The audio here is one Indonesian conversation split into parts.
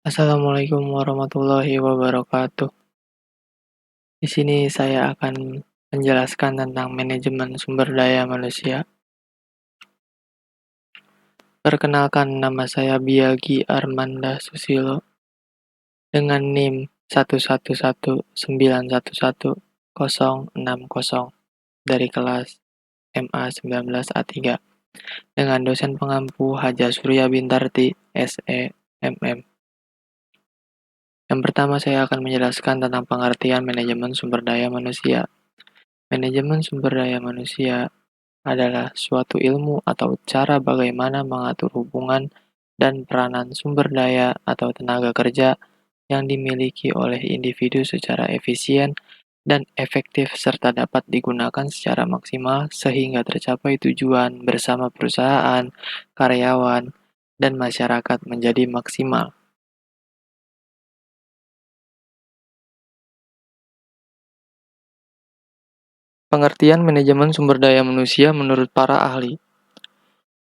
Assalamualaikum warahmatullahi wabarakatuh. Di sini saya akan menjelaskan tentang manajemen sumber daya manusia. Perkenalkan, nama saya Biagi Armanda Susilo dengan NIM 111911060 dari kelas MA 19A3 dengan dosen pengampu Haja Surya Bintarti SEMM. Yang pertama saya akan menjelaskan tentang pengertian manajemen sumber daya manusia. Manajemen sumber daya manusia adalah suatu ilmu atau cara bagaimana mengatur hubungan dan peranan sumber daya atau tenaga kerja yang dimiliki oleh individu secara efisien dan efektif serta dapat digunakan secara maksimal sehingga tercapai tujuan bersama perusahaan, karyawan, dan masyarakat menjadi maksimal. Pengertian manajemen sumber daya manusia menurut para ahli.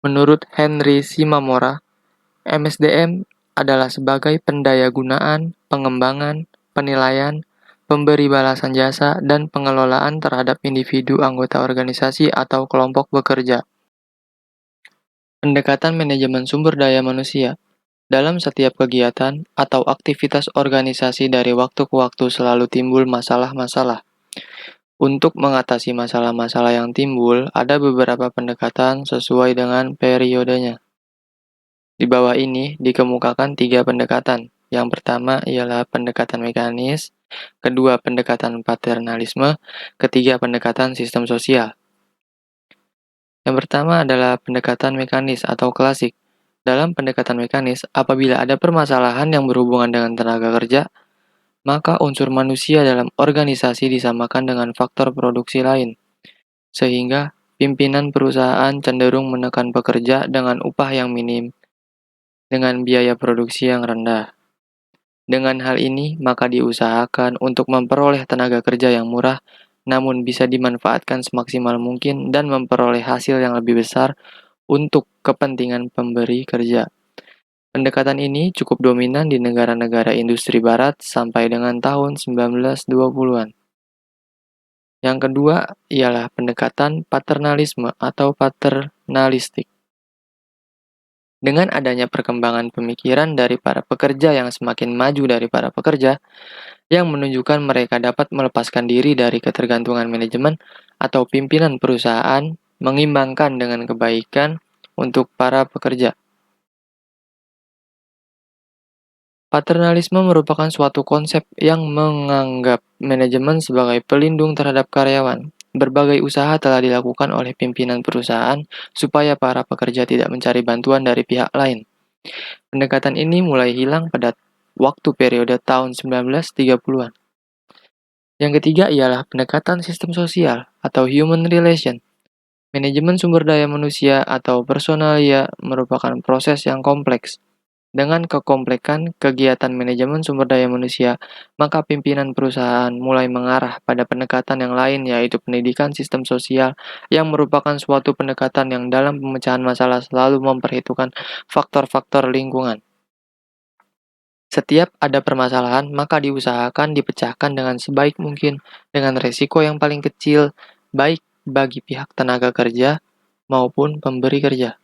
Menurut Henry Simamora, MSDM adalah sebagai pendayagunaan, pengembangan, penilaian, pemberi balasan jasa, dan pengelolaan terhadap individu anggota organisasi atau kelompok bekerja. Pendekatan manajemen sumber daya manusia. Dalam setiap kegiatan atau aktivitas organisasi dari waktu ke waktu selalu timbul masalah-masalah. Untuk mengatasi masalah-masalah yang timbul, ada beberapa pendekatan sesuai dengan periodenya. Di bawah ini dikemukakan 3 pendekatan. Yang pertama ialah pendekatan mekanis, kedua pendekatan paternalisme, ketiga pendekatan sistem sosial. Yang pertama adalah pendekatan mekanis atau klasik. Dalam pendekatan mekanis, apabila ada permasalahan yang berhubungan dengan tenaga kerja, maka unsur manusia dalam organisasi disamakan dengan faktor produksi lain, sehingga pimpinan perusahaan cenderung menekan pekerja dengan upah yang minim dengan biaya produksi yang rendah. Dengan hal ini, maka diusahakan untuk memperoleh tenaga kerja yang murah, namun bisa dimanfaatkan semaksimal mungkin dan memperoleh hasil yang lebih besar untuk kepentingan pemberi kerja. Pendekatan ini cukup dominan di negara-negara industri barat sampai dengan tahun 1920-an. Yang kedua ialah pendekatan paternalisme atau paternalistik. Dengan adanya perkembangan pemikiran dari para pekerja yang semakin maju dari para pekerja, yang menunjukkan mereka dapat melepaskan diri dari ketergantungan manajemen atau pimpinan perusahaan, mengimbangkan dengan kebaikan untuk para pekerja. Paternalisme merupakan suatu konsep yang menganggap manajemen sebagai pelindung terhadap karyawan. Berbagai usaha telah dilakukan oleh pimpinan perusahaan supaya para pekerja tidak mencari bantuan dari pihak lain. Pendekatan ini mulai hilang pada waktu periode tahun 1930-an. Yang ketiga ialah pendekatan sistem sosial atau human relation. Manajemen sumber daya manusia atau personalia merupakan proses yang kompleks. Dengan kekomplekan kegiatan manajemen sumber daya manusia, maka pimpinan perusahaan mulai mengarah pada pendekatan yang lain yaitu pendidikan sistem sosial yang merupakan suatu pendekatan yang dalam pemecahan masalah selalu memperhitungkan faktor-faktor lingkungan. Setiap ada permasalahan, maka diusahakan dipecahkan dengan sebaik mungkin dengan resiko yang paling kecil, baik bagi pihak tenaga kerja maupun pemberi kerja.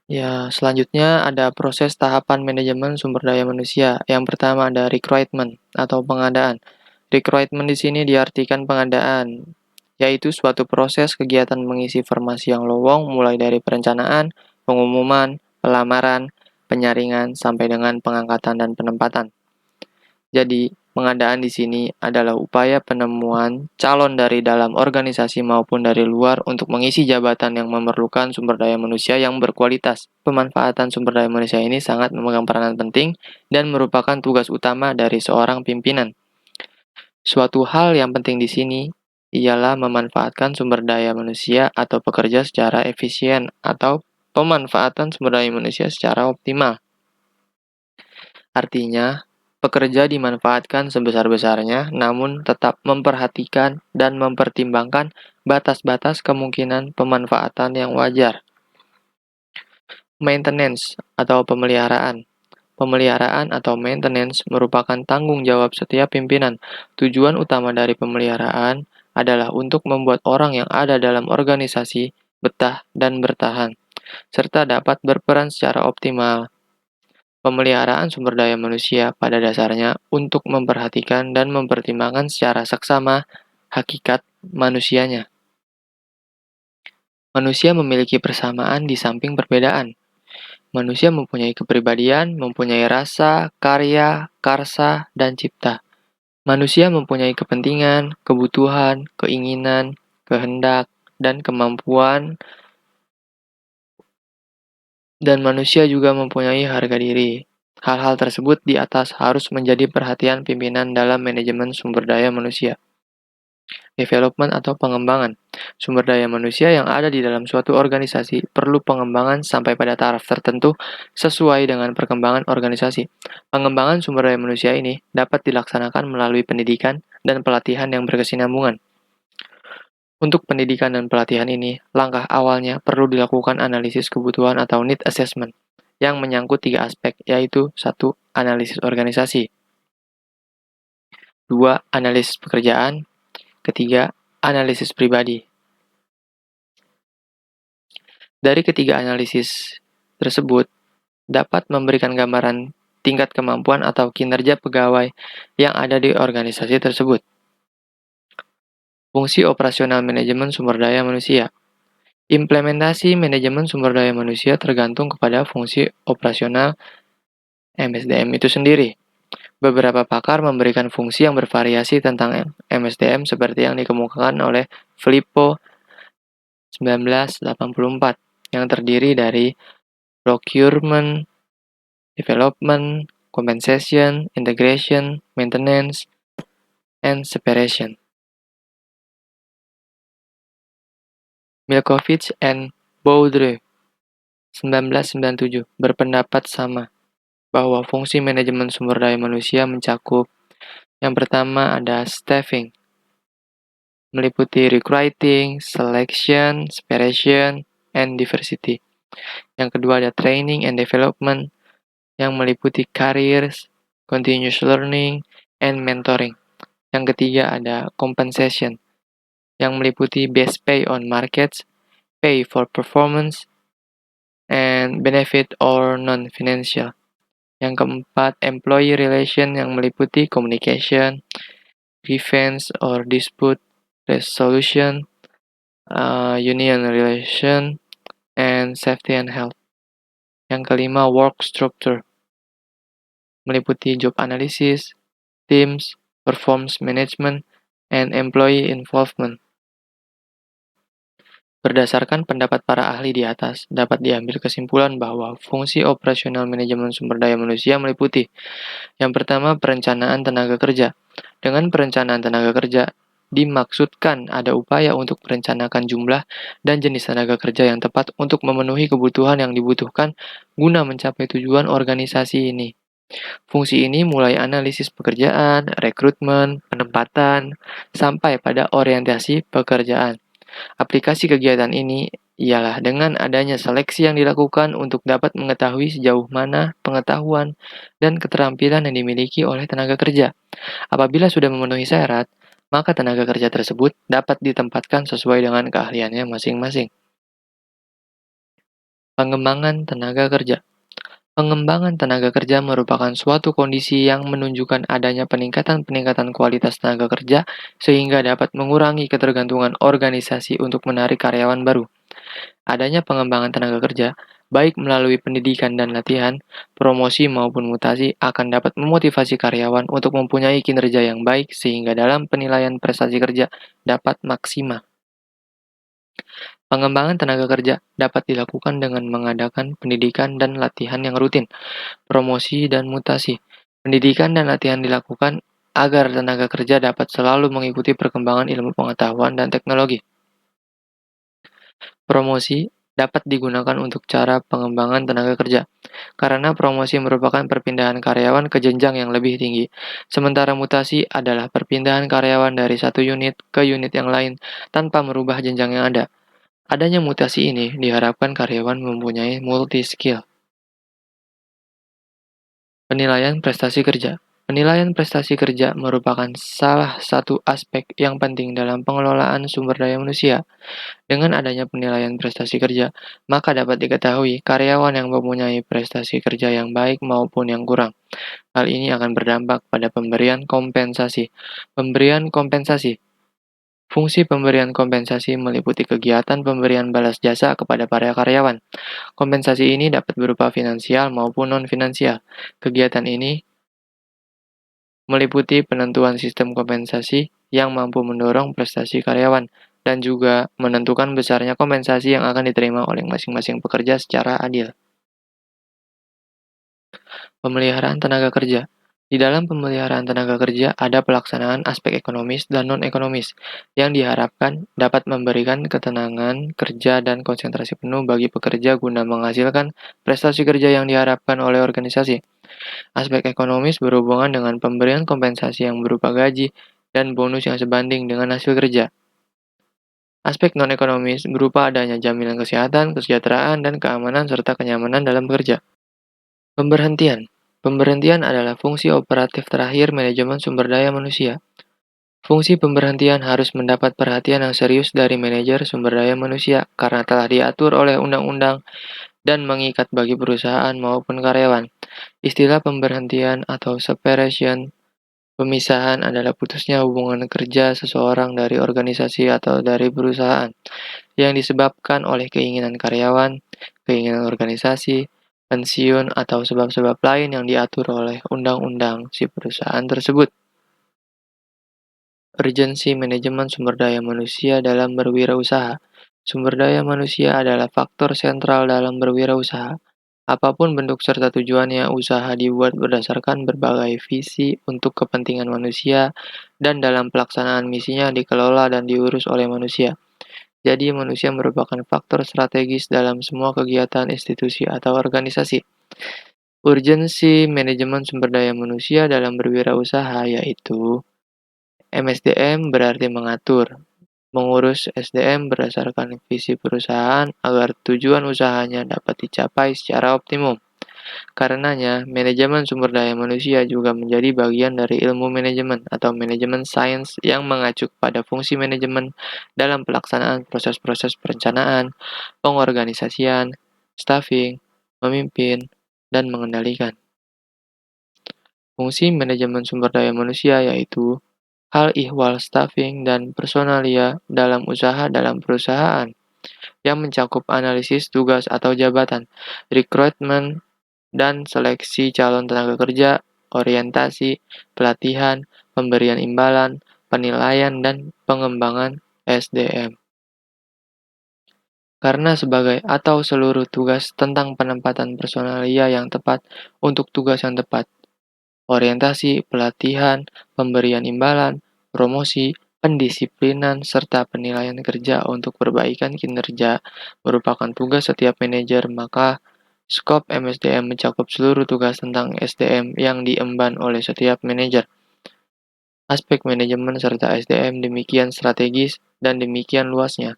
Ya, selanjutnya ada proses tahapan manajemen sumber daya manusia. Yang pertama ada recruitment atau pengadaan. Recruitment di sini diartikan pengadaan, yaitu suatu proses kegiatan mengisi formasi yang lowong mulai dari perencanaan, pengumuman, pelamaran, penyaringan, sampai dengan pengangkatan dan penempatan. Jadi, pengadaan di sini adalah upaya penemuan calon dari dalam organisasi maupun dari luar untuk mengisi jabatan yang memerlukan sumber daya manusia yang berkualitas. Pemanfaatan sumber daya manusia ini sangat memegang peranan penting dan merupakan tugas utama dari seorang pimpinan. Suatu hal yang penting di sini ialah memanfaatkan sumber daya manusia atau pekerja secara efisien atau pemanfaatan sumber daya manusia secara optimal. Artinya, pekerja dimanfaatkan sebesar-besarnya, namun tetap memperhatikan dan mempertimbangkan batas-batas kemungkinan pemanfaatan yang wajar. Maintenance atau pemeliharaan. Pemeliharaan atau maintenance merupakan tanggung jawab setiap pimpinan. Tujuan utama dari pemeliharaan adalah untuk membuat orang yang ada dalam organisasi betah dan bertahan, serta dapat berperan secara optimal. Pemeliharaan sumber daya manusia pada dasarnya untuk memperhatikan dan mempertimbangkan secara seksama hakikat manusianya. Manusia memiliki persamaan di samping perbedaan. Manusia mempunyai kepribadian, mempunyai rasa, karya, karsa, dan cipta. Manusia mempunyai kepentingan, kebutuhan, keinginan, kehendak, dan kemampuan, dan manusia juga mempunyai harga diri. Hal-hal tersebut di atas harus menjadi perhatian pimpinan dalam manajemen sumber daya manusia. Development atau pengembangan. Sumber daya manusia yang ada di dalam suatu organisasi perlu pengembangan sampai pada taraf tertentu sesuai dengan perkembangan organisasi. Pengembangan sumber daya manusia ini dapat dilaksanakan melalui pendidikan dan pelatihan yang berkesinambungan. Untuk pendidikan dan pelatihan ini, langkah awalnya perlu dilakukan analisis kebutuhan atau need assessment yang menyangkut tiga aspek, yaitu satu, analisis organisasi, dua, analisis pekerjaan, ketiga, analisis pribadi. Dari ketiga analisis tersebut dapat memberikan gambaran tingkat kemampuan atau kinerja pegawai yang ada di organisasi tersebut. Fungsi operasional manajemen sumber daya manusia. Implementasi manajemen sumber daya manusia tergantung kepada fungsi operasional MSDM itu sendiri. Beberapa pakar memberikan fungsi yang bervariasi tentang MSDM seperti yang dikemukakan oleh Filippo 1984 yang terdiri dari procurement, development, compensation, integration, maintenance, and separation. Milkovich and Boudreaux 1997 berpendapat sama bahwa fungsi manajemen sumber daya manusia mencakup yang pertama ada staffing, meliputi recruiting, selection, separation, and diversity. Yang kedua ada training and development yang meliputi careers, continuous learning, and mentoring. Yang ketiga ada compensation yang meliputi base pay on markets, pay for performance, and benefit or non-financial. Yang keempat, employee relation yang meliputi communication, grievance or dispute resolution, union relation, and safety and health. Yang kelima, work structure, meliputi job analysis, teams, performance management, and employee involvement. Berdasarkan pendapat para ahli di atas, dapat diambil kesimpulan bahwa fungsi operasional manajemen sumber daya manusia meliputi yang pertama, perencanaan tenaga kerja. Dengan perencanaan tenaga kerja, dimaksudkan ada upaya untuk merencanakan jumlah dan jenis tenaga kerja yang tepat untuk memenuhi kebutuhan yang dibutuhkan guna mencapai tujuan organisasi ini. Fungsi ini mulai analisis pekerjaan, rekrutmen, penempatan, sampai pada orientasi pekerjaan. Aplikasi kegiatan ini ialah dengan adanya seleksi yang dilakukan untuk dapat mengetahui sejauh mana pengetahuan dan keterampilan yang dimiliki oleh tenaga kerja. Apabila sudah memenuhi syarat, maka tenaga kerja tersebut dapat ditempatkan sesuai dengan keahliannya masing-masing. Pengembangan tenaga kerja. Pengembangan tenaga kerja merupakan suatu kondisi yang menunjukkan adanya peningkatan-peningkatan kualitas tenaga kerja sehingga dapat mengurangi ketergantungan organisasi untuk menarik karyawan baru. Adanya pengembangan tenaga kerja, baik melalui pendidikan dan latihan, promosi maupun mutasi akan dapat memotivasi karyawan untuk mempunyai kinerja yang baik sehingga dalam penilaian prestasi kerja dapat maksimal. Pengembangan tenaga kerja dapat dilakukan dengan mengadakan pendidikan dan latihan yang rutin, promosi dan mutasi. Pendidikan dan latihan dilakukan agar tenaga kerja dapat selalu mengikuti perkembangan ilmu pengetahuan dan teknologi. Promosi dapat digunakan untuk cara pengembangan tenaga kerja, karena promosi merupakan perpindahan karyawan ke jenjang yang lebih tinggi, sementara mutasi adalah perpindahan karyawan dari satu unit ke unit yang lain tanpa merubah jenjang yang ada. Adanya mutasi ini diharapkan karyawan mempunyai multi-skill. Penilaian prestasi kerja. Penilaian prestasi kerja merupakan salah satu aspek yang penting dalam pengelolaan sumber daya manusia. Dengan adanya penilaian prestasi kerja, maka dapat diketahui karyawan yang mempunyai prestasi kerja yang baik maupun yang kurang. Hal ini akan berdampak pada pemberian kompensasi. Pemberian kompensasi. Fungsi pemberian kompensasi meliputi kegiatan pemberian balas jasa kepada para karyawan. Kompensasi ini dapat berupa finansial maupun non-finansial. Kegiatan ini meliputi penentuan sistem kompensasi yang mampu mendorong prestasi karyawan dan juga menentukan besarnya kompensasi yang akan diterima oleh masing-masing pekerja secara adil. Pemeliharaan tenaga kerja. Di dalam pemeliharaan tenaga kerja ada pelaksanaan aspek ekonomis dan non-ekonomis yang diharapkan dapat memberikan ketenangan kerja dan konsentrasi penuh bagi pekerja guna menghasilkan prestasi kerja yang diharapkan oleh organisasi. Aspek ekonomis berhubungan dengan pemberian kompensasi yang berupa gaji dan bonus yang sebanding dengan hasil kerja. Aspek non-ekonomis berupa adanya jaminan kesehatan, kesejahteraan, dan keamanan serta kenyamanan dalam bekerja. Pemberhentian. Pemberhentian adalah fungsi operatif terakhir manajemen sumber daya manusia. Fungsi pemberhentian harus mendapat perhatian yang serius dari manajer sumber daya manusia karena telah diatur oleh undang-undang dan mengikat bagi perusahaan maupun karyawan. Istilah pemberhentian atau separation pemisahan adalah putusnya hubungan kerja seseorang dari organisasi atau dari perusahaan yang disebabkan oleh keinginan karyawan, keinginan organisasi, pensiun, atau sebab-sebab lain yang diatur oleh undang-undang si perusahaan tersebut. Urgensi manajemen sumber daya manusia dalam berwirausaha. Sumber daya manusia adalah faktor sentral dalam berwirausaha. Apapun bentuk serta tujuannya, usaha dibuat berdasarkan berbagai visi untuk kepentingan manusia dan dalam pelaksanaan misinya dikelola dan diurus oleh manusia. Jadi manusia merupakan faktor strategis dalam semua kegiatan institusi atau organisasi. Urgensi manajemen sumber daya manusia dalam berwirausaha yaitu MSDM berarti mengatur, mengurus SDM berdasarkan visi perusahaan agar tujuan usahanya dapat dicapai secara optimum. Karenanya, manajemen sumber daya manusia juga menjadi bagian dari ilmu manajemen atau manajemen sains yang mengacu pada fungsi manajemen dalam pelaksanaan proses-proses perencanaan, pengorganisasian, staffing, memimpin, dan mengendalikan. Fungsi manajemen sumber daya manusia yaitu hal ihwal staffing dan personalia dalam usaha dalam perusahaan yang mencakup analisis tugas atau jabatan, rekrutmen dan seleksi calon tenaga kerja, orientasi, pelatihan, pemberian imbalan, penilaian, dan pengembangan SDM. Karena sebagai atau seluruh tugas tentang penempatan personalia yang tepat untuk tugas yang tepat, orientasi, pelatihan, pemberian imbalan, promosi, pendisiplinan, serta penilaian kerja untuk perbaikan kinerja merupakan tugas setiap manajer, maka skop MSDM mencakup seluruh tugas tentang SDM yang diemban oleh setiap manajer. Aspek manajemen serta SDM demikian strategis dan demikian luasnya.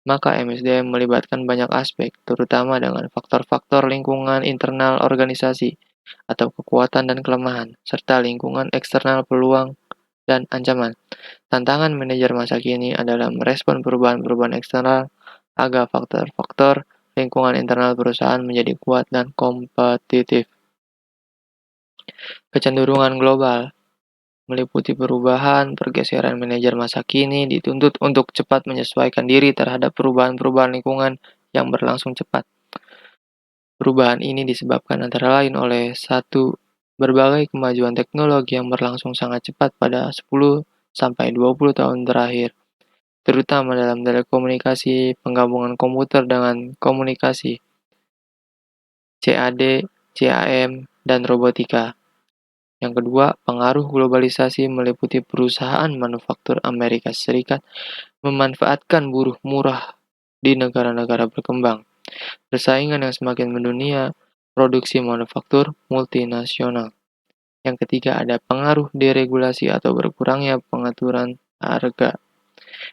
Maka MSDM melibatkan banyak aspek, terutama dengan faktor-faktor lingkungan internal organisasi atau kekuatan dan kelemahan, serta lingkungan eksternal peluang dan ancaman. Tantangan manajer masa kini adalah merespon perubahan-perubahan eksternal agar faktor-faktor lingkungan internal perusahaan menjadi kuat dan kompetitif. Kecenderungan global meliputi perubahan, pergeseran manajer masa kini dituntut untuk cepat menyesuaikan diri terhadap perubahan-perubahan lingkungan yang berlangsung cepat. Perubahan ini disebabkan antara lain oleh satu, berbagai kemajuan teknologi yang berlangsung sangat cepat pada 10 sampai 20 tahun terakhir, terutama dalam telekomunikasi, penggabungan komputer dengan komunikasi, CAD, CAM, dan robotika. Yang kedua, pengaruh globalisasi meliputi perusahaan manufaktur Amerika Serikat memanfaatkan buruh murah di negara-negara berkembang. Persaingan yang semakin mendunia, produksi manufaktur multinasional. Yang ketiga, ada pengaruh deregulasi atau berkurangnya pengaturan harga,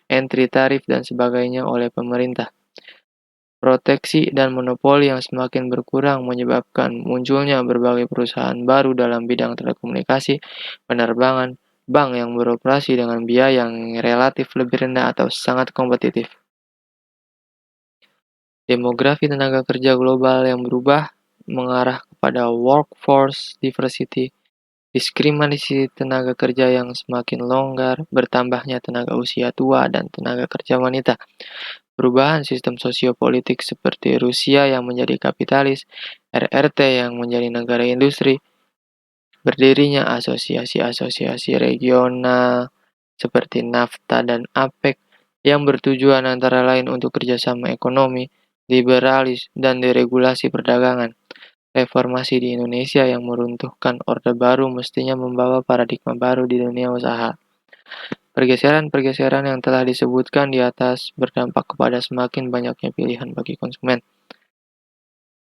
entry tarif, dan sebagainya oleh pemerintah. Proteksi dan monopoli yang semakin berkurang menyebabkan munculnya berbagai perusahaan baru dalam bidang telekomunikasi, penerbangan, bank yang beroperasi dengan biaya yang relatif lebih rendah atau sangat kompetitif. Demografi tenaga kerja global yang berubah mengarah kepada workforce diversity, diskriminasi tenaga kerja yang semakin longgar, bertambahnya tenaga usia tua dan tenaga kerja wanita. Perubahan sistem sosiopolitik seperti Rusia yang menjadi kapitalis, RRT yang menjadi negara industri, berdirinya asosiasi-asosiasi regional seperti NAFTA dan APEC yang bertujuan antara lain untuk kerjasama ekonomi, liberalis, dan deregulasi perdagangan. Reformasi di Indonesia yang meruntuhkan Orde Baru mestinya membawa paradigma baru di dunia usaha. Pergeseran-pergeseran yang telah disebutkan di atas berdampak kepada semakin banyaknya pilihan bagi konsumen.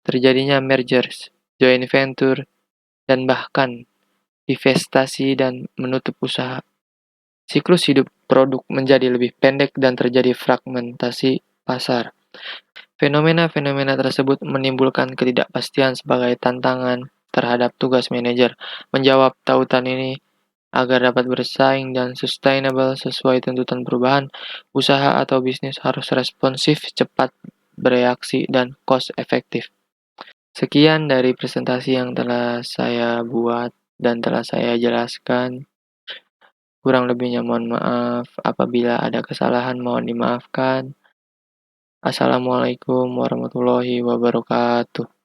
Terjadinya mergers, joint venture, dan bahkan divestasi dan menutup usaha. Siklus hidup produk menjadi lebih pendek dan terjadi fragmentasi pasar. Fenomena-fenomena tersebut menimbulkan ketidakpastian sebagai tantangan terhadap tugas manajer menjawab tautan ini agar dapat bersaing dan sustainable sesuai tuntutan perubahan. Usaha atau bisnis harus responsif, cepat bereaksi, dan cost efektif. Sekian dari presentasi yang telah saya buat dan telah saya jelaskan. Kurang lebihnya mohon maaf. Apabila ada kesalahan mohon dimaafkan. Assalamualaikum warahmatullahi wabarakatuh.